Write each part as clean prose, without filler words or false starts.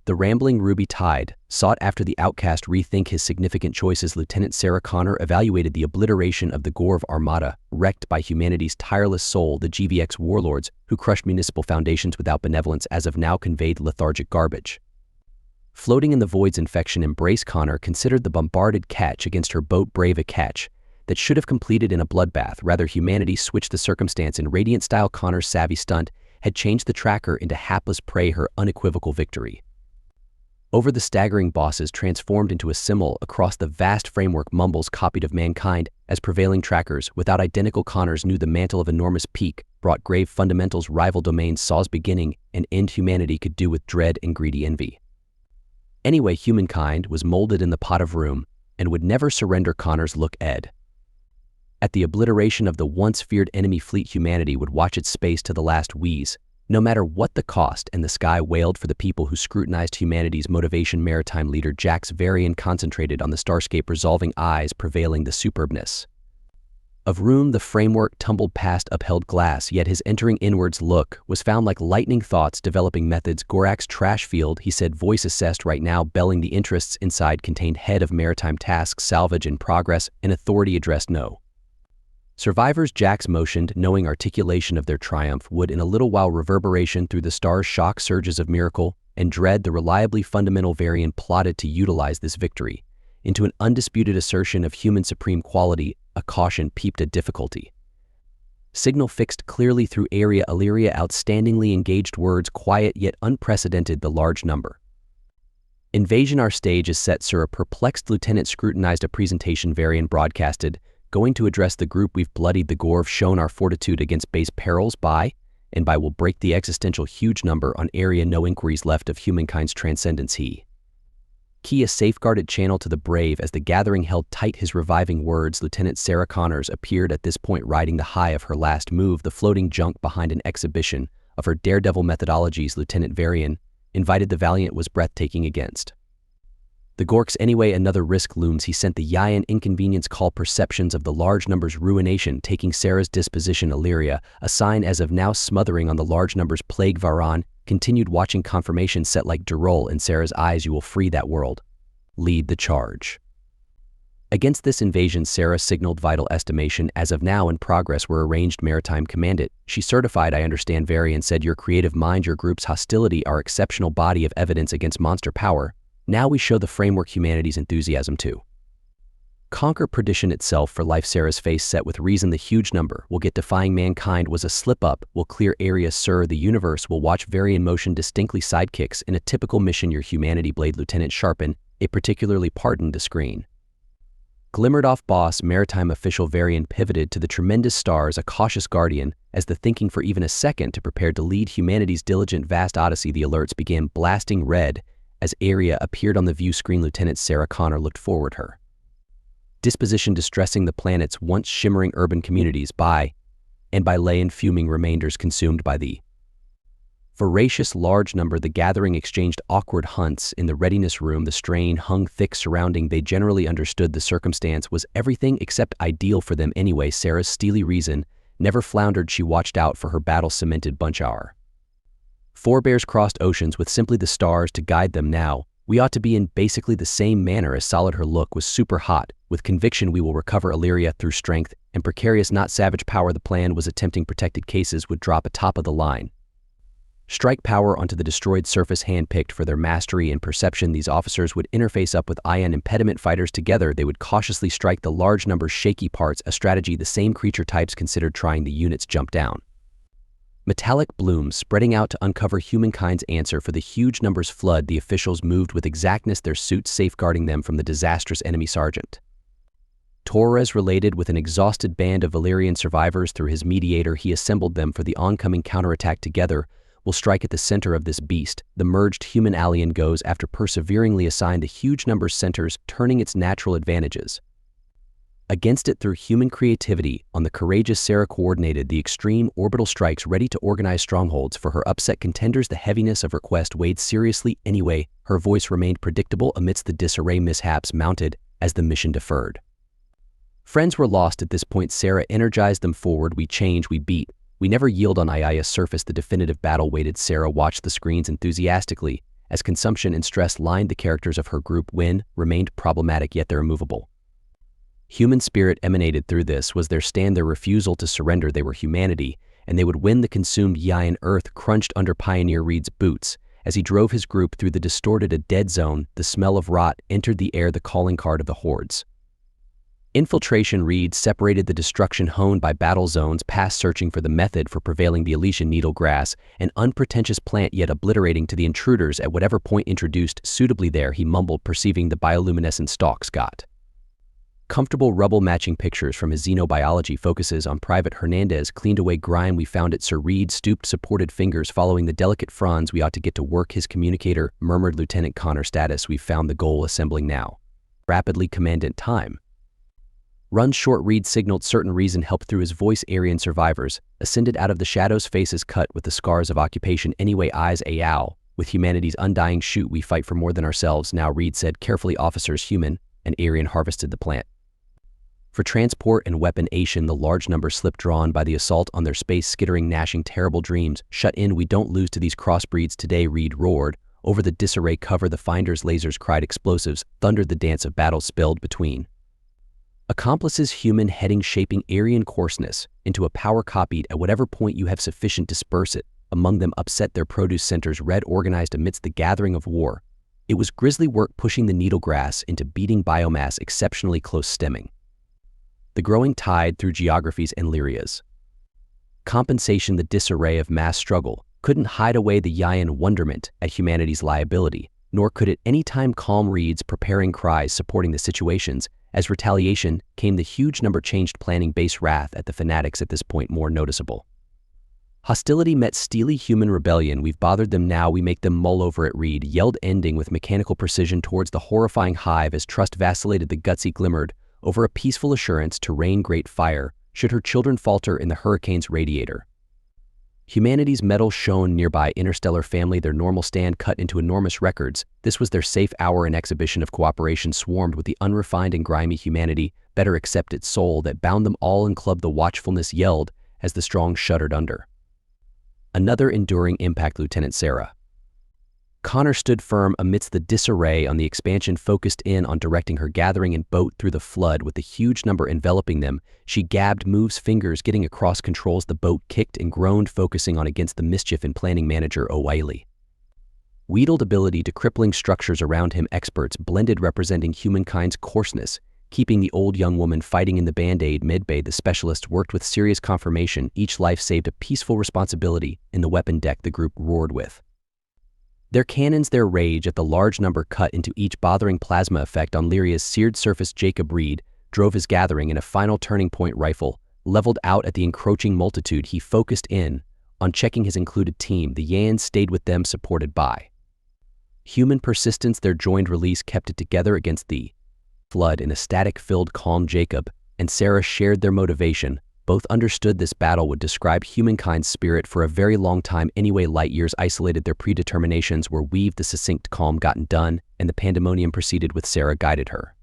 The rambling Ruby Tide sought after the outcast rethink his significant choices. Lieutenant Sarah Connor evaluated the obliteration of the Gorv Armada, wrecked by humanity's tireless soul, the GVX warlords who crushed municipal foundations without benevolence, as of now conveyed lethargic garbage. Floating in the void's infection embrace, Connor considered the bombarded catch against her boat brave, a catch that should have completed in a bloodbath. Rather, humanity switched the circumstance in radiant style. Connor's savvy stunt had changed the tracker into hapless prey, her unequivocal victory over the staggering bosses transformed into a symbol across the vast framework. Mumbles copied of mankind as prevailing trackers without identical. Connors knew the mantle of enormous peak brought grave fundamentals. Rival domains saw's beginning and end. Humanity could do with dread and greedy envy. Anyway, humankind was molded in the pot of room and would never surrender. Connors look ed at the obliteration of the once feared enemy fleet. Humanity would watch its space to the last wheeze, no matter what the cost, and the sky wailed for the people who scrutinized humanity's motivation. Maritime leader Jax Varian concentrated on the starscape, resolving eyes prevailing the superbness of room. The framework tumbled past upheld glass, yet his entering inwards look was found like lightning. Thoughts developing methods. Gorak's trash field, he said, voice assessed right now, belling the interests inside contained head of maritime tasks, salvage in progress, and authority addressed no survivors. Jax motioned, knowing articulation of their triumph would in a little while reverberation through the stars. Shock surges of miracle and dread. The reliably fundamental Varian plotted to utilize this victory into an undisputed assertion of human supreme quality. A caution peeped at difficulty. Signal fixed clearly through area. Illyria outstandingly engaged. Words quiet yet unprecedented. The large number. Invasion. Our stage is set, sir. A perplexed lieutenant scrutinized a presentation Varian broadcasted. Going to address the group we've bloodied. The Gorv shown our fortitude against base perils. By and by will break the existential huge number on area. No inquiries left of humankind's transcendence. He key a safeguarded channel to the brave. As the gathering held tight his reviving words, Lieutenant Sarah Connors appeared at this point, riding the high of her last move, the floating junk behind an exhibition of her daredevil methodologies. Lieutenant Varian invited the valiant was breathtaking against the Gorks. Anyway, another risk looms. He sent the Yayan inconvenience call. Perceptions of the large numbers ruination taking Sarah's disposition. Illyria, a sign as of now smothering on the large numbers plague. Varan continued watching. Confirmation set like Durol in Sarah's eyes. You will free that world. Lead the charge against this invasion. Sarah signaled vital estimation as of now in progress were arranged. Maritime command it. She certified. I understand. Varian said, your creative mind, your group's hostility, our exceptional body of evidence against monster power. Now we show the framework humanity's enthusiasm to conquer perdition itself for life. Sarah's face set with reason. The huge number will get. Defying mankind was a slip-up. Will clear area, sir. The universe will watch. Varian motion distinctly. Sidekicks in a typical mission. Your humanity blade. Lieutenant sharpen a particularly pardoned. The screen glimmered off. Boss maritime official Varian pivoted to the tremendous stars, a cautious guardian, as the thinking for even a second to prepare to lead humanity's diligent vast odyssey. The alerts began blasting red as area appeared on the view screen. Lieutenant Sarah Connor looked forward, her disposition distressing the planet's once shimmering urban communities. By and by lay and fuming remainders consumed by the voracious large number. The gathering exchanged awkward hunts in the readiness room. The strain hung thick surrounding. They generally understood the circumstance was everything except ideal for them anyway. Sarah's steely reason never floundered. She watched out for her battle-cemented bunch. Our forebears crossed oceans with simply the stars to guide them. Now we ought to be in basically the same manner as solid. Her look was super hot. With conviction we will recover Illyria through strength and precarious, not savage power. The plan was attempting protected cases would drop atop of the line. Strike power onto the destroyed surface, handpicked for their mastery and perception. These officers would interface up with ion impediment fighters. Together they would cautiously strike the large numbers shaky parts, a strategy the same creature types considered trying. The units jumped down metallic blooms, spreading out to uncover humankind's answer for the huge numbers flood. The officials moved with exactness, their suits safeguarding them from the disastrous enemy. Sergeant Torres related with an exhausted band of Valyrian survivors through his mediator. He assembled them for the oncoming counterattack. Together will strike at the center of this beast. The merged human alien goes after perseveringly assigned the huge numbers centers, turning its natural advantages against it through human creativity. On the courageous Sarah coordinated the extreme orbital strikes, ready to organize strongholds for her upset contenders. The heaviness of her quest weighed seriously. Anyway, her voice remained predictable amidst the disarray. Mishaps mounted as the mission deferred. Friends were lost at this point. Sarah energized them forward. We change, we beat. We never yield on Ayaya's surface. The definitive battle waited. Sarah watched the screens enthusiastically as consumption and stress lined the characters of her group when remained problematic yet they're immovable. Human spirit emanated through this was their refusal to surrender. They were humanity, and they would win. The consumed Yayan earth crunched under Pioneer Reed's boots. As he drove his group through the distorted a dead zone, the smell of rot entered the air, the calling card of the hordes. Infiltration Reed separated the destruction honed by battle zones past searching for the method for prevailing the Elysian needle grass, an unpretentious plant yet obliterating to the intruders at whatever point introduced suitably there, he mumbled, perceiving the bioluminescent stalks got. Comfortable rubble matching pictures from his xenobiology focuses on Private Hernandez cleaned away grime. We found it. Sir Reed stooped supported fingers following the delicate fronds. We ought to get to work. His communicator murmured, Lieutenant Connor. Status, we've found the goal. Assembling now. Rapidly, Commandant. Time. Run short. Reed signaled. Certain reason helped through his voice. Aryan survivors ascended out of the shadows, faces cut with the scars of occupation. Anyway, eyes owl. With humanity's undying shoot, we fight for more than ourselves now, Reed said carefully. Officers human and Aryan harvested the plant. For transport and weaponation, the large number slipped, drawn by the assault on their space, skittering, gnashing terrible dreams. Shut in, we don't lose to these crossbreeds today, Reed roared. Over the disarray cover, the finders' lasers cried, explosives thundered, the dance of battle spilled between accomplices, human heading shaping Aryan coarseness into a power copied. At whatever point you have sufficient, disperse it among them, upset their produce centers, red organized amidst the gathering of war. It was grisly work pushing the needle grass into beating biomass, exceptionally close stemming the growing tide through geographies and Lyria's compensation. The disarray of mass struggle couldn't hide away the Yayan wonderment at humanity's liability, nor could it any time calm Reed's preparing cries supporting the situations. As retaliation came, the huge number changed planning, base wrath at the fanatics at this point more noticeable. Hostility met steely human rebellion. We've bothered them now, we make them mull over it, Reed yelled, ending with mechanical precision towards the horrifying hive. As trust vacillated, the gutsy glimmered over a peaceful assurance to rain great fire should her children falter in the hurricane's radiator. Humanity's metal shone nearby, interstellar family, their normal stand cut into enormous records. This was their safe hour, an exhibition of cooperation swarmed with the unrefined and grimy humanity, better accepted soul that bound them all in club. The watchfulness yelled as the strong shuddered under another enduring impact. Lieutenant Sarah Connor stood firm amidst the disarray on the expansion, focused in on directing her gathering and boat through the flood. With the huge number enveloping them, she gabbed moves, fingers getting across controls. The boat kicked and groaned, focusing on against the mischief in planning. Manager O'Wiley wheedled ability to crippling structures around him. Experts blended, representing humankind's coarseness, keeping the old young woman fighting in the Band-Aid mid-bay. The specialist worked with serious confirmation. Each life saved, a peaceful responsibility in the weapon deck. The group roared with their cannons, their rage at the large number cut into each bothering plasma effect on Lyria's seared surface. Jacob Reed drove his gathering in a final turning point, rifle leveled out at the encroaching multitude. He focused in on checking his included team. The Yans stayed with them, supported by human persistence. Their joined release kept it together against the flood in a static-filled calm. Jacob and Sarah shared their motivation. Both understood this battle would describe humankind's spirit for a very long time anyway. Light years isolated, their predeterminations were weaved. The succinct calm gotten done, and the pandemonium proceeded with Sarah guided her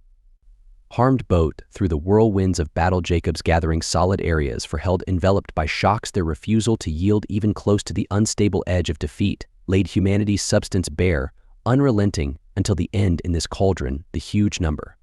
harmed boat through the whirlwinds of battle. Jacob's gathering solid areas for held enveloped by shocks. Their refusal to yield even close to the unstable edge of defeat laid humanity's substance bare, unrelenting until the end. In this cauldron, the huge number